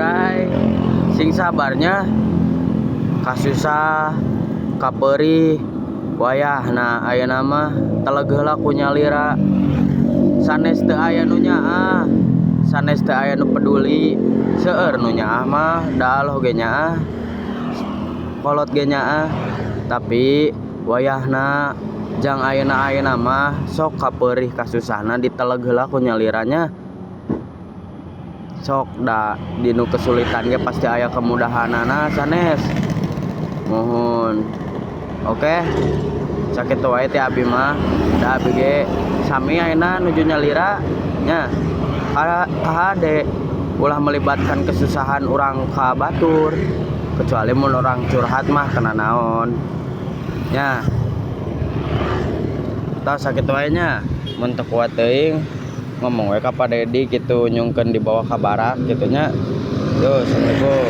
bray sing sabarnya kasusah kaperi wayahna ayeuna mah teleg heula ku nyalira sanes teu aya nu nyaah sanes teu aya nu peduli seueur nu nyaah mah da aloh ge nyaah kolot ge nyaah tapi wayahna jang ayeuna mah sok kapeurih kasusahna diteleg heula ku nyaliranya sok da dinu kesulitan ge pasti aya kemudahanana sanes mohon oke sakitu wae ti abi mah da abi ge sami ayeuna nuju nyalira nya hade ulah melibatkan kesusahan urang ka batur kecuali mun orang curhat mah kena naon nya tah sakitu wae nya mun teu kuat teuing ngomong we ka Pak Dedi kitu nyungkeun dibawa ka barak kitu nya. Yo assalamualaikum.